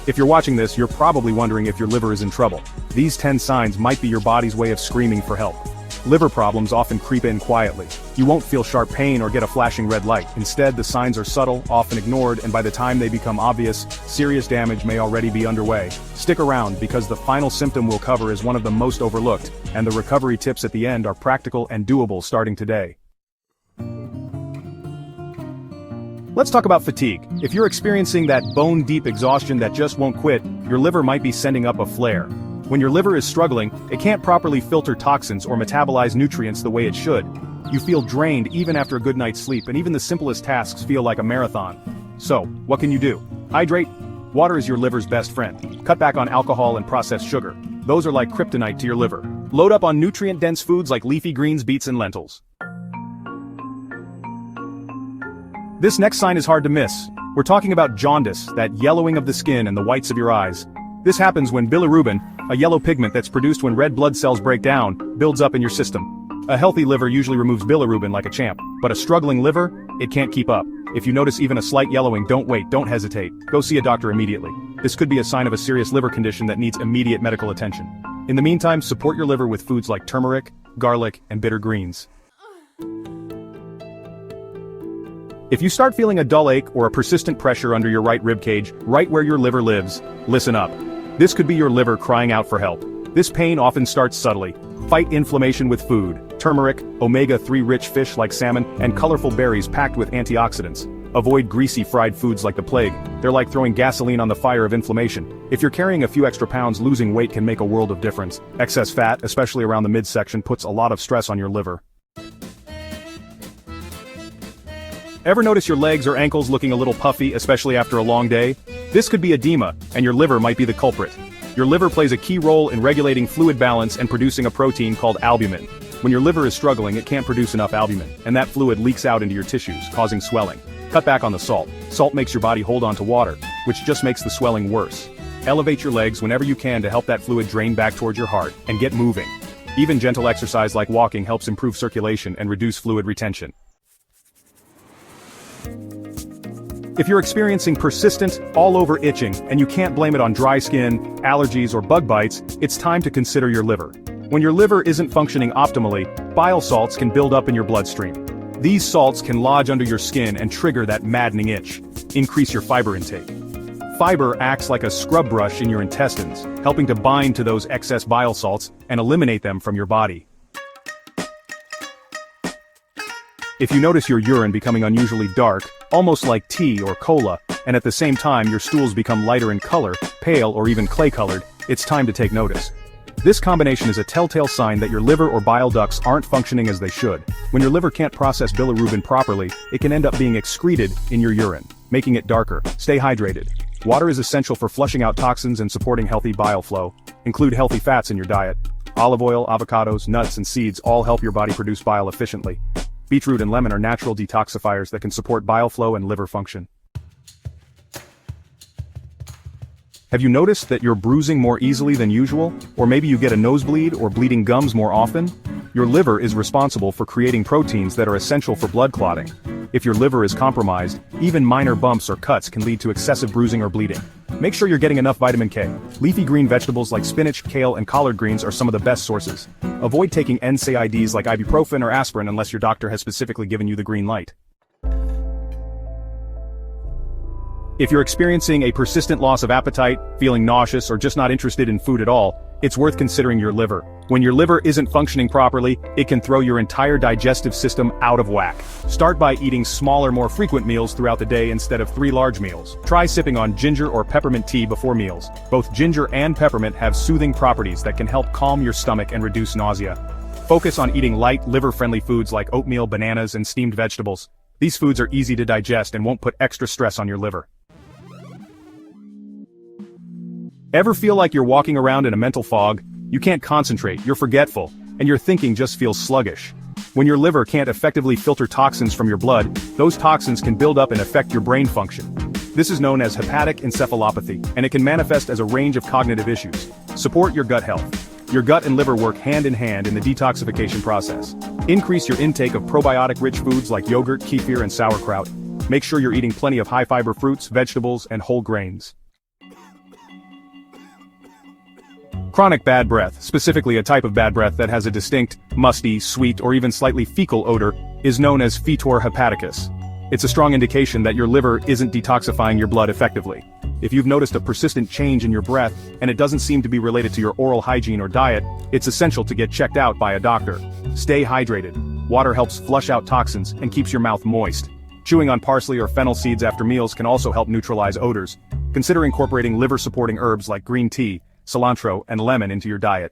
If you're watching this, you're probably wondering if your liver is in trouble. These 10 signs might be your body's way of screaming for help. Liver problems often creep in quietly. You won't feel sharp pain or get a flashing red light. Instead, the signs are subtle, often ignored, and by the time they become obvious, serious damage may already be underway. Stick around, because the final symptom we'll cover is one of the most overlooked, and the recovery tips at the end are practical and doable starting today. Let's talk about fatigue. If you're experiencing that bone-deep exhaustion that just won't quit, your liver might be sending up a flare. When your liver is struggling, it can't properly filter toxins or metabolize nutrients the way it should. You feel drained even after a good night's sleep, and even the simplest tasks feel like a marathon. So, what can you do? Hydrate. Water is your liver's best friend. Cut back on alcohol and processed sugar. Those are like kryptonite to your liver. Load up on nutrient-dense foods like leafy greens, beets, and lentils. This next sign is hard to miss. We're talking about jaundice, that yellowing of the skin and the whites of your eyes. This happens when bilirubin, a yellow pigment that's produced when red blood cells break down, builds up in your system. A healthy liver usually removes bilirubin like a champ, but a struggling liver, it can't keep up. If you notice even a slight yellowing, don't wait, don't hesitate. Go see a doctor immediately. This could be a sign of a serious liver condition that needs immediate medical attention. In the meantime, support your liver with foods like turmeric, garlic, and bitter greens. If you start feeling a dull ache or a persistent pressure under your right rib cage, right where your liver lives, listen up. This could be your liver crying out for help. This pain often starts subtly. Fight inflammation with food. Turmeric, omega-3 rich fish like salmon, and colorful berries packed with antioxidants. Avoid greasy fried foods like the plague. They're like throwing gasoline on the fire of inflammation. If you're carrying a few extra pounds, losing weight can make a world of difference. Excess fat, especially around the midsection, puts a lot of stress on your liver. Ever notice your legs or ankles looking a little puffy, especially after a long day? This could be edema, and your liver might be the culprit. Your liver plays a key role in regulating fluid balance and producing a protein called albumin. When your liver is struggling, it can't produce enough albumin, and that fluid leaks out into your tissues, causing swelling. Cut back on the salt. Salt makes your body hold on to water, which just makes the swelling worse. Elevate your legs whenever you can to help that fluid drain back towards your heart, and get moving. Even gentle exercise like walking helps improve circulation and reduce fluid retention. If you're experiencing persistent, all-over itching, and you can't blame it on dry skin, allergies, or bug bites, it's time to consider your liver. When your liver isn't functioning optimally, bile salts can build up in your bloodstream. These salts can lodge under your skin and trigger that maddening itch. Increase your fiber intake. Fiber acts like a scrub brush in your intestines, helping to bind to those excess bile salts and eliminate them from your body. If you notice your urine becoming unusually dark, almost like tea or cola, and at the same time your stools become lighter in color, pale or even clay-colored, it's time to take notice. This combination is a telltale sign that your liver or bile ducts aren't functioning as they should. When your liver can't process bilirubin properly, it can end up being excreted in your urine, making it darker. Stay hydrated. Water is essential for flushing out toxins and supporting healthy bile flow. Include healthy fats in your diet. Olive oil, avocados, nuts, and seeds all help your body produce bile efficiently. Beetroot and lemon are natural detoxifiers that can support bile flow and liver function. Have you noticed that you're bruising more easily than usual? Or maybe you get a nosebleed or bleeding gums more often? Your liver is responsible for creating proteins that are essential for blood clotting. If your liver is compromised, even minor bumps or cuts can lead to excessive bruising or bleeding. Make sure you're getting enough vitamin K. Leafy green vegetables like spinach, kale, and collard greens are some of the best sources. Avoid taking NSAIDs like ibuprofen or aspirin unless your doctor has specifically given you the green light. If you're experiencing a persistent loss of appetite, feeling nauseous, or just not interested in food at all, it's worth considering your liver. When your liver isn't functioning properly, it can throw your entire digestive system out of whack. Start by eating smaller, more frequent meals throughout the day instead of 3 large meals. Try sipping on ginger or peppermint tea before meals. Both ginger and peppermint have soothing properties that can help calm your stomach and reduce nausea. Focus on eating light, liver-friendly foods like oatmeal, bananas, and steamed vegetables. These foods are easy to digest and won't put extra stress on your liver. Ever feel like you're walking around in a mental fog? You can't concentrate, you're forgetful, and your thinking just feels sluggish. When your liver can't effectively filter toxins from your blood, those toxins can build up and affect your brain function. This is known as hepatic encephalopathy, and it can manifest as a range of cognitive issues. Support your gut health. Your gut and liver work hand in hand in the detoxification process. Increase your intake of probiotic-rich foods like yogurt, kefir, and sauerkraut. Make sure you're eating plenty of high-fiber fruits, vegetables, and whole grains. Chronic bad breath, specifically a type of bad breath that has a distinct, musty, sweet, or even slightly fecal odor, is known as Fetor hepaticus. It's a strong indication that your liver isn't detoxifying your blood effectively. If you've noticed a persistent change in your breath, and it doesn't seem to be related to your oral hygiene or diet, it's essential to get checked out by a doctor. Stay hydrated. Water helps flush out toxins and keeps your mouth moist. Chewing on parsley or fennel seeds after meals can also help neutralize odors. Consider incorporating liver-supporting herbs like green tea, cilantro, and lemon into your diet.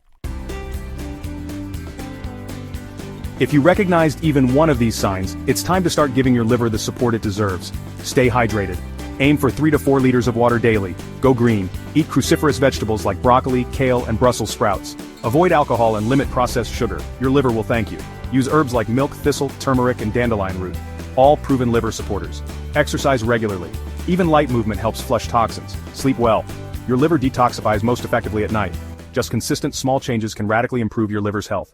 If you recognized even one of these signs, it's time to start giving your liver the support it deserves. Stay hydrated. Aim for 3 to 4 liters of water daily. Go green. Eat cruciferous vegetables like broccoli, kale, and Brussels sprouts. Avoid alcohol and limit processed sugar. Your liver will thank you. Use herbs like milk thistle, turmeric, and dandelion root. All proven liver supporters. Exercise regularly. Even light movement helps flush toxins. Sleep well. Your liver detoxifies most effectively at night. Just consistent small changes can radically improve your liver's health.